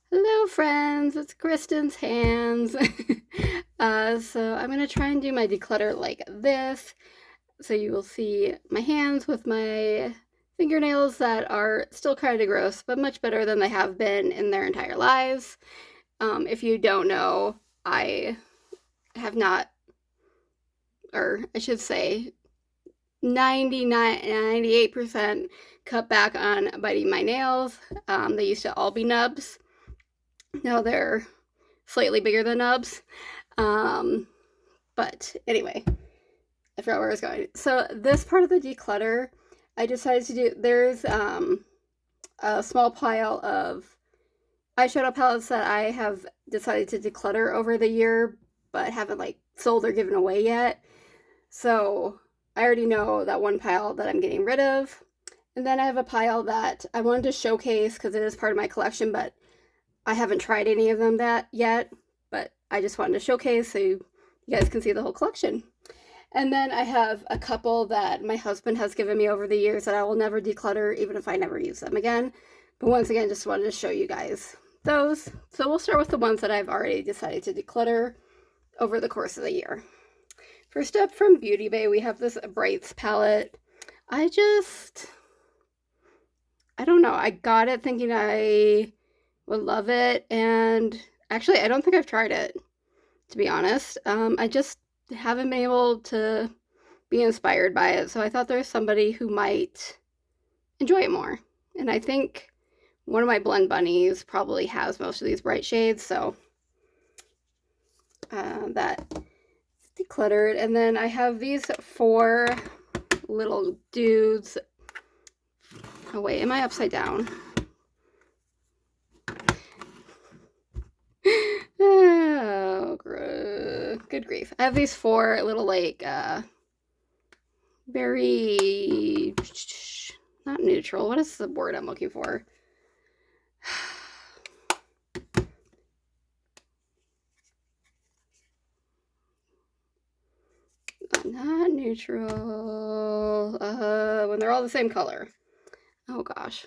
Hello friends, it's Kristen's hands. So I'm going to try and do my declutter like this. So you will see my hands with my fingernails that are still kind of gross, but much better than they have been in their entire lives. If you don't know, I have not, or I should say 98% cut back on biting my nails. They used to all be nubs. Now they're slightly bigger than nubs. Um, but anyway, I forgot where I was going. So this part of the declutter, I decided to do. There's a small pile of eyeshadow palettes that I have decided to declutter over the year, but haven't like sold or given away yet. So I already know that one pile that I'm getting rid of. And then I have a pile that I wanted to showcase because it is part of my collection, but I haven't tried any of them that yet. But I just wanted to showcase so you guys can see the whole collection. And then I have a couple that my husband has given me over the years that I will never declutter, even if I never use them again. But once again, just wanted to show you guys those. So we'll start with the ones that I've already decided to declutter over the course of the year. First up from Beauty Bay, we have this Brights palette. I don't know. I got it thinking I would love it, and actually, I don't think I've tried it, to be honest. I just haven't been able to be inspired by it, so I thought there's somebody who might enjoy it more. And I think one of my blend bunnies probably has most of these bright shades, so that decluttered. And then I have these four little dudes. Oh wait, am I upside down? Oh, good grief. I have these four little like very not neutral. What is the word I'm looking for? Not neutral. When they're all the same color. Oh gosh.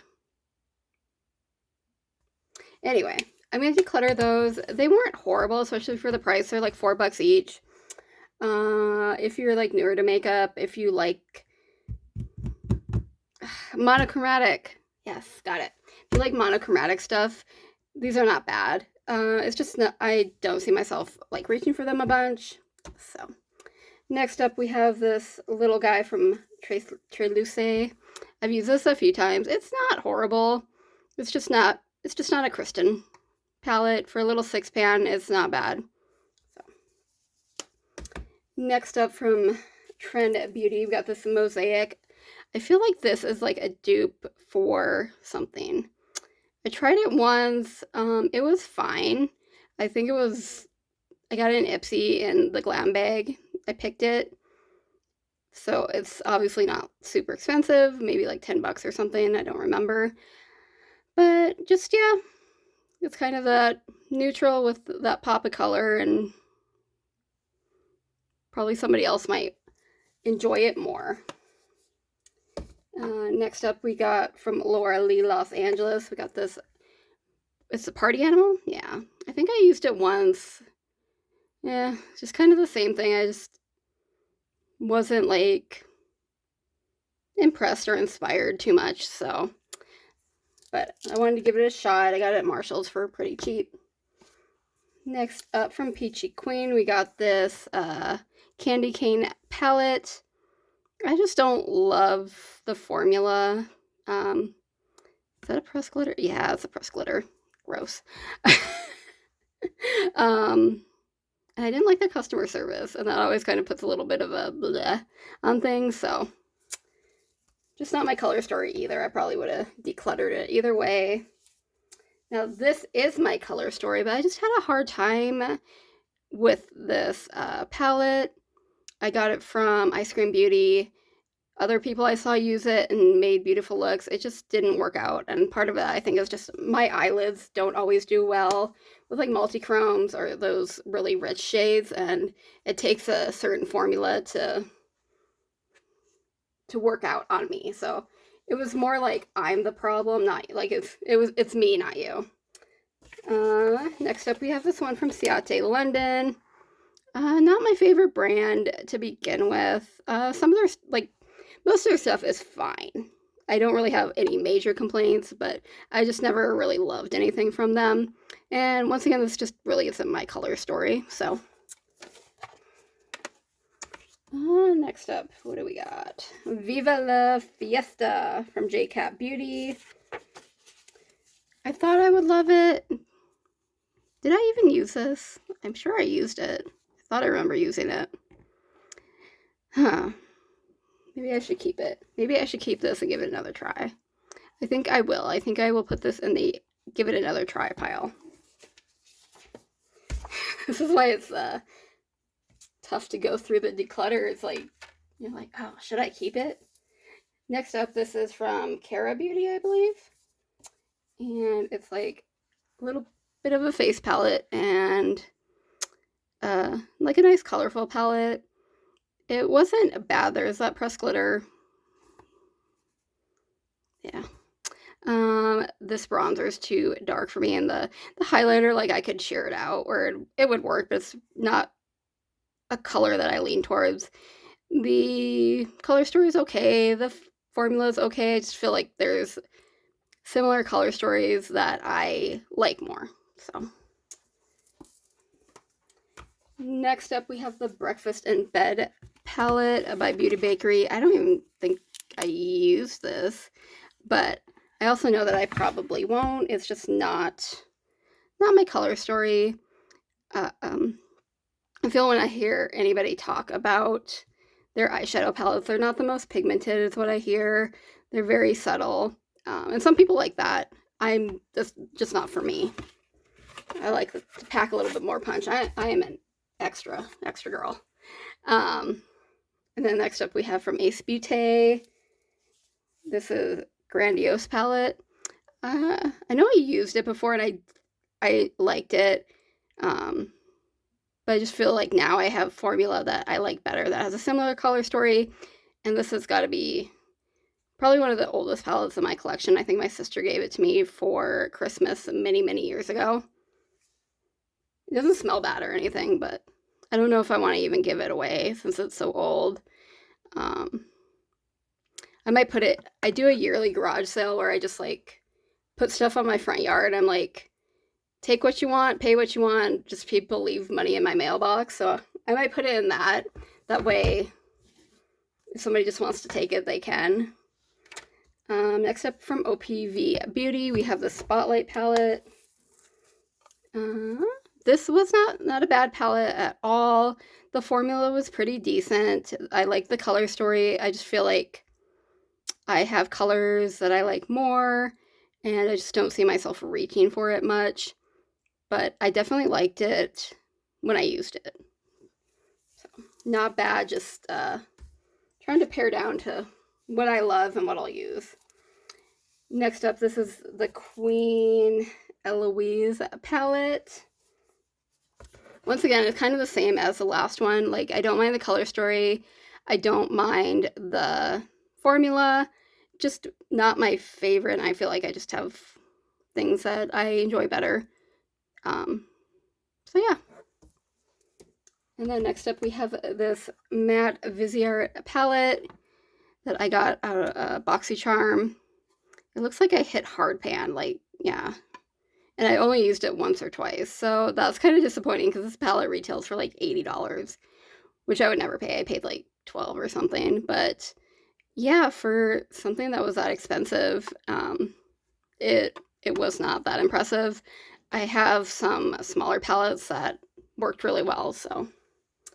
Anyway, I'm gonna declutter those. They weren't horrible, especially for the price. They're like $4 each. If you're like newer to makeup, if you like monochromatic, yes, got it. If you like monochromatic stuff, these are not bad. It's just not, I don't see myself like reaching for them a bunch. So next up, we have this little guy from Treluce. I've used this a few times. It's not horrible. It's just not. It's just not a Kristen palette for a little 6-pan. It's not bad. So next up from Trend Beauty, we've got this mosaic. I feel like this is like a dupe for something. I tried it once. It was fine. I think it was. I got an Ipsy in the glam bag. I picked it. So it's obviously not super expensive, maybe like $10 or something, I don't remember. But just, yeah, it's kind of that neutral with that pop of color, and probably somebody else might enjoy it more. Next up, we got from Laura Lee Los Angeles. We got this. It's a party animal? Yeah. I think I used it once. Yeah, just kind of the same thing. I just wasn't like impressed or inspired too much, so. But I wanted to give it a shot. I got it at Marshall's for pretty cheap. Next up from Peachy Queen, we got this candy cane palette. I just don't love the formula. Is that a press glitter? Yeah, it's a press glitter. Gross. And I didn't like the customer service, and that always kind of puts a little bit of a bleh on things, so just not my color story either. I probably would have decluttered it either way. Now, this is my color story, but I just had a hard time with this palette. I got it from Ice Cream Beauty. Other people I saw use it and made beautiful looks. It just didn't work out. And part of it, I think, is just my eyelids don't always do well with like multi-chromes or those really rich shades. And it takes a certain formula to work out on me. So it was more like I'm the problem, not like it's me, not you. Next up, we have this one from Ciate London. Not my favorite brand to begin with. Some of their, like, most of their stuff is fine. I don't really have any major complaints, but I just never really loved anything from them. And once again, this just really isn't my color story, so. Next up, what do we got? Viva la Fiesta from J-Cat Beauty. I thought I would love it. Did I even use this? I'm sure I used it. I thought I remember using it. Huh. Maybe I should keep it. Maybe I should keep this and give it another try. I think I will. I think I will put this in the give it another try pile. This is why it's tough to go through the declutter. It's like, you're like, oh, should I keep it? Next up, this is from Cara Beauty, I believe. And it's like a little bit of a face palette and like a nice colorful palette. It wasn't bad. There's that pressed glitter. Yeah. This bronzer is too dark for me, and the highlighter, like, I could sheer it out, or it would work, but it's not a color that I lean towards. The color story is okay. The formula is okay. I just feel like there's similar color stories that I like more. So next up, we have the Breakfast in Bed palette by Beauty Bakery. I don't even think I used this, but I also know that I probably won't. It's just not my color story. I feel when I hear anybody talk about their eyeshadow palettes, they're not the most pigmented is what I hear. They're very subtle. And some people like that. I'm just not for me. I like to pack a little bit more punch. I am an extra girl. And then next up we have from Ace Beauté. This is Grandiose palette. I know I used it before and I liked it. But I just feel like now I have formula that I like better that has a similar color story. And this has got to be probably one of the oldest palettes in my collection. I think my sister gave it to me for Christmas many, many years ago. It doesn't smell bad or anything, but I don't know if I want to even give it away since it's so old. I might put it, I do a yearly garage sale where I just like put stuff on my front yard. I'm like, take what you want, pay what you want, just people leave money in my mailbox. So I might put it in that. That way, if somebody just wants to take it, they can. Next up from OPV Beauty, we have the Spotlight palette. This was not a bad palette at all. The formula was pretty decent. I like the color story. I just feel like I have colors that I like more, and I just don't see myself reaching for it much. But I definitely liked it when I used it. So, not bad, just trying to pare down to what I love and what I'll use. Next up, this is the Queen Eloise palette. Once again, it's kind of the same as the last one. Like, I don't mind the color story. I don't mind the formula. Just not my favorite. And I feel like I just have things that I enjoy better. So yeah. And then next up we have this matte Viseart palette that I got out of BoxyCharm. It looks like I hit hard pan, like, yeah. And I only used it once or twice, so that's kind of disappointing because this palette retails for like $80, which I would never pay. I paid like $12 or something, but yeah, for something that was that expensive, it was not that impressive. I have some smaller palettes that worked really well, so.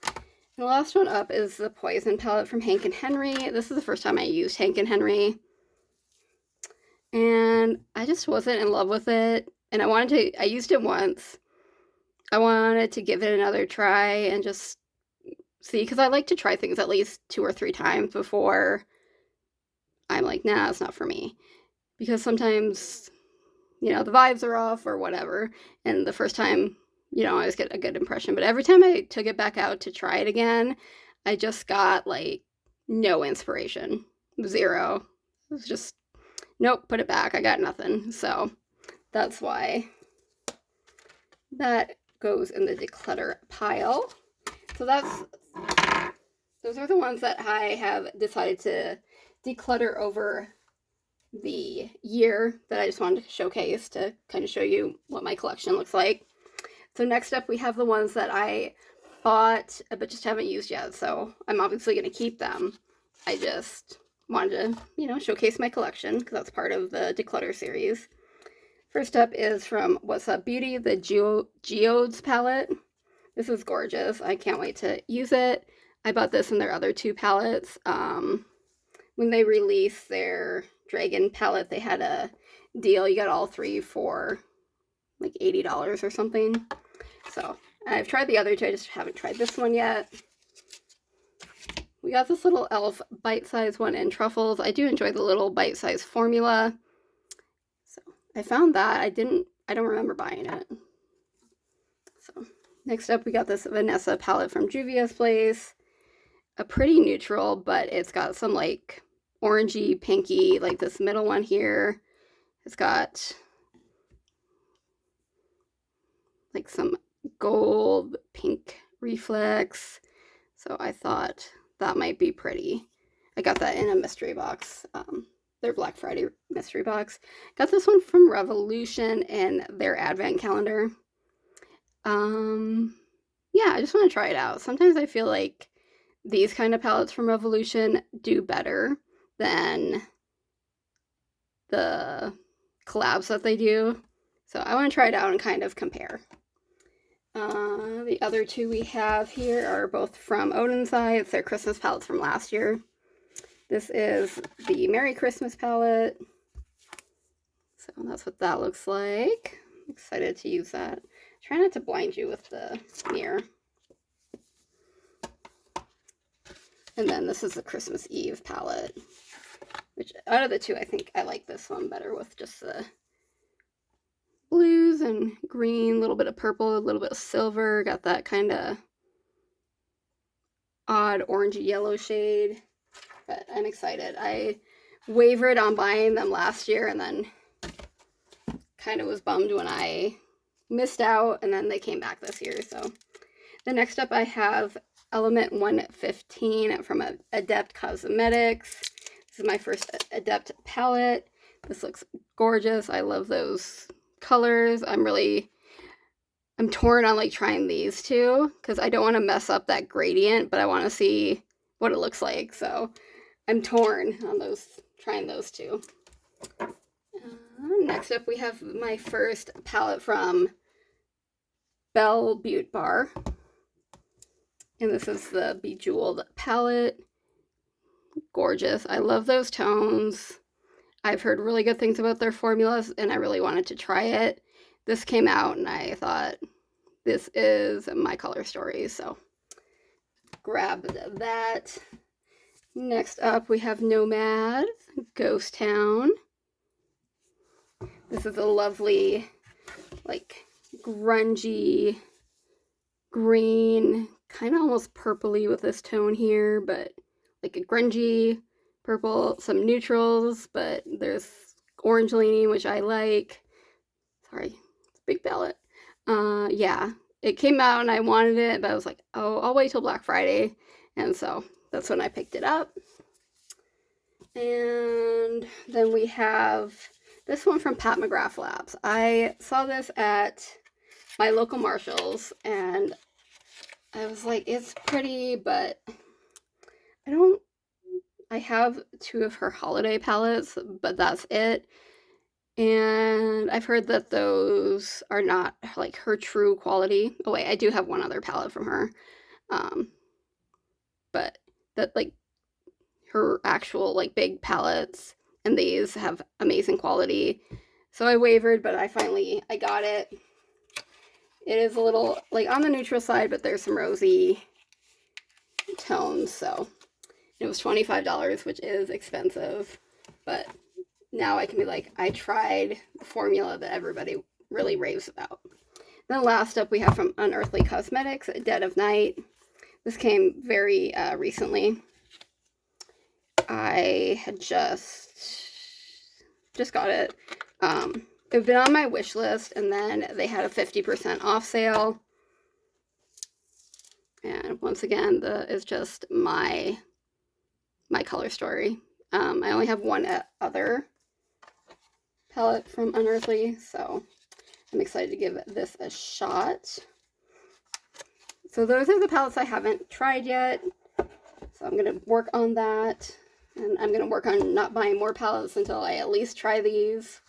And the last one up is the Poison palette from Hank & Henry. This is the first time I used Hank & Henry. And I just wasn't in love with it. And I used it once. I wanted to give it another try and just see, because I like to try things at least 2 or 3 times before I'm like, nah, it's not for me. Because sometimes, you know, the vibes are off or whatever. And the first time, you know, I always get a good impression. But every time I took it back out to try it again, I just got like no inspiration. 0. It was just, nope, put it back. I got nothing. So that's why that goes in the declutter pile. So those are the ones that I have decided to declutter over the year that I just wanted to showcase to kind of show you what my collection looks like. So next up we have the ones that I bought but just haven't used yet, so I'm obviously going to keep them. I just wanted to, showcase my collection because that's part of the Declutter series. First up is from What's Up Beauty, the Geodes palette. This is gorgeous. I can't wait to use it. I bought this in their other two palettes. When they released their Dragon palette, they had a deal. You got all three for like $80 or something. So I've tried the other two. I just haven't tried this one yet. We got this little e.l.f. bite-sized one in truffles. I do enjoy the little bite-sized formula. So I found that. I don't remember buying it. So next up we got this Vanessa palette from Juvia's Place. A pretty neutral, but it's got some like orangey, pinky, like this middle one here. It's got like some gold, pink reflex. So I thought that might be pretty. I got that in a mystery box, their Black Friday mystery box. Got this one from Revolution in their advent calendar. Yeah, I just want to try it out. Sometimes I feel like these kind of palettes from Revolution do better than the collabs that they do. So I want to try it out and kind of compare. The other two we have here are both from Odin's Eye. It's their Christmas palettes from last year. This is the Merry Christmas palette. So that's what that looks like. I'm excited to use that. Try not to blind you with the mirror. And then this is the Christmas Eve palette, which out of the two, I think I like this one better with just the blues and green, a little bit of purple, a little bit of silver. Got that kind of odd orangey yellow shade, but I'm excited. I wavered on buying them last year and then kind of was bummed when I missed out, and then they came back this year. So the next up I have Element 115 from Adept Cosmetics. This is my first Adept palette. This looks gorgeous. I love those colors. I'm torn on like trying these two because I don't want to mess up that gradient, but I want to see what it looks like. So I'm torn on trying those two. Next up we have my first palette from Belle Beauty Bar. And this is the Bejeweled palette. Gorgeous. I love those tones. I've heard really good things about their formulas, and I really wanted to try it. This came out, and I thought, this is my color story, so grabbed that. Next up, we have Nomad, Ghost Town. This is a lovely, like, grungy green, kind of almost purpley with this tone here, but like a grungy purple, some neutrals, but there's orange leaning, which I like. Sorry, it's a big palette. Yeah, it came out and I wanted it, but I was like, oh, I'll wait till Black Friday, and so that's when I picked it up. And then we have this one from Pat McGrath Labs. I saw this at my local Marshalls, and I was like, it's pretty, but I have two of her holiday palettes, but that's it. And I've heard that those are not like her true quality. Oh wait, I do have one other palette from her. But that like her actual like big palettes and these have amazing quality. So I wavered, but I got it. It is a little like on the neutral side, but there's some rosy tones. So it was $25, which is expensive, but now I can be like, I tried the formula that everybody really raves about. Then last up we have from Unearthly Cosmetics, Dead of Night. This came very recently. I had just got it. They've been on my wish list, and then they had a 50% off sale. And once again, is just my color story. I only have one other palette from Unearthly, so I'm excited to give this a shot. So those are the palettes I haven't tried yet. So I'm going to work on that. And I'm going to work on not buying more palettes until I at least try these.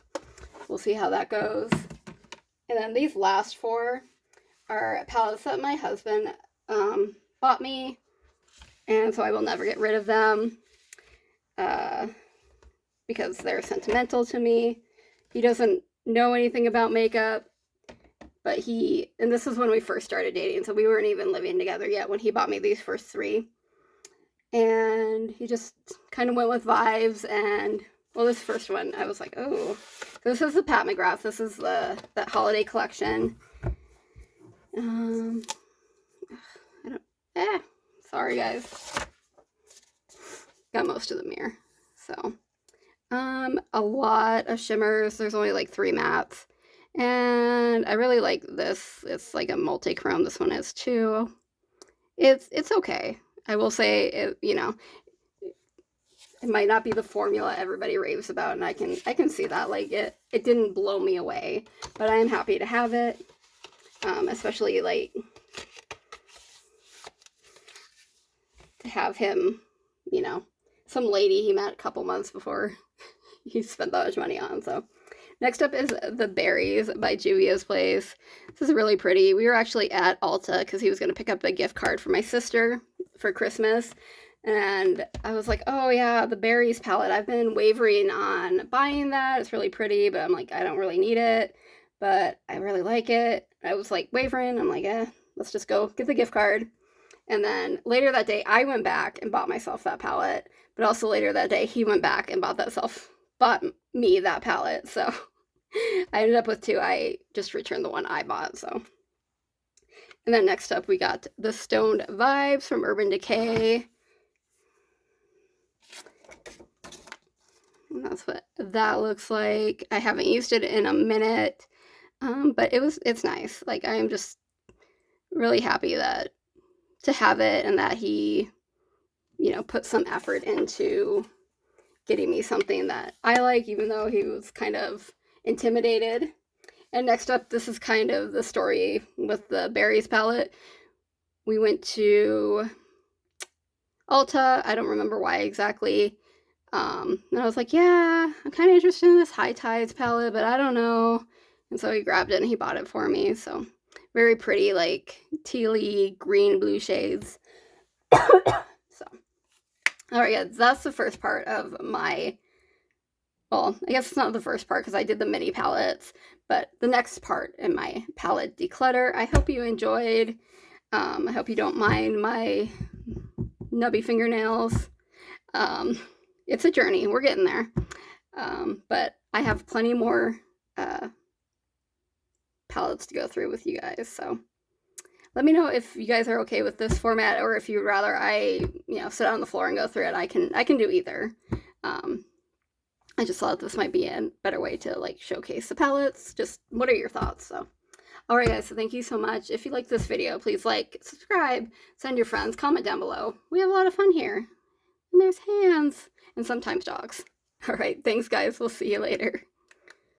We'll see how that goes. And then these last 4 are palettes that my husband bought me. And so I will never get rid of them. Because they're sentimental to me. He doesn't know anything about makeup. But and this is when we first started dating. So we weren't even living together yet when he bought me these first 3. And he just kind of went with vibes, and well, this first one I was like, oh, this is the Pat McGrath. This is that holiday collection. Sorry guys, got most of the mirror. So a lot of shimmers. There's only like 3 mattes, and I really like this. It's like a multi-chrome. This one is too. It's okay. I will say, it might not be the formula everybody raves about, and I can see that. Like, it didn't blow me away, but I am happy to have it, especially, like, to have him, some lady he met a couple months before he spent that much money on. So next up is The Berries by Juvia's Place. This is really pretty. We were actually at Ulta because he was going to pick up a gift card for my sister for Christmas, and I was like, oh yeah, the Berries palette. I've been wavering on buying that. It's really pretty, but I'm like, I don't really need it, but I really like it. I was like wavering. I'm like, let's just go get the gift card. And then later that day, I went back and bought myself that palette, but also later that day, he went back and bought me that palette. So I ended up with 2. I just returned the one I bought. So, and then next up we got the Stoned Vibes from Urban Decay. And that's what that looks like. I haven't used it in a minute, but it's nice. Like, I am just really happy to have it, and that he, put some effort into getting me something that I like, even though he was kind of intimidated. And next up, this is kind of the story with the Berries palette. We went to Ulta. I don't remember why exactly. And I was like, yeah, I'm kind of interested in this High Tides palette, but I don't know. And so he grabbed it and he bought it for me. So very pretty, like tealy green blue shades. So, all right, guys, that's the first part of my, well, I guess it's not the first part because I did the mini palettes, but the next part in my palette declutter. I hope you enjoyed. I hope you don't mind my nubby fingernails. It's a journey. We're getting there. But I have plenty more palettes to go through with you guys. So let me know if you guys are okay with this format, or if you'd rather I, sit on the floor and go through it. I can do either. I just thought this might be a better way to like showcase the palettes. Just what are your thoughts? So, all right, guys. So thank you so much. If you like this video, please like, subscribe, send your friends, comment down below. We have a lot of fun here. And there's hands and sometimes dogs. All right. Thanks, guys. We'll see you later.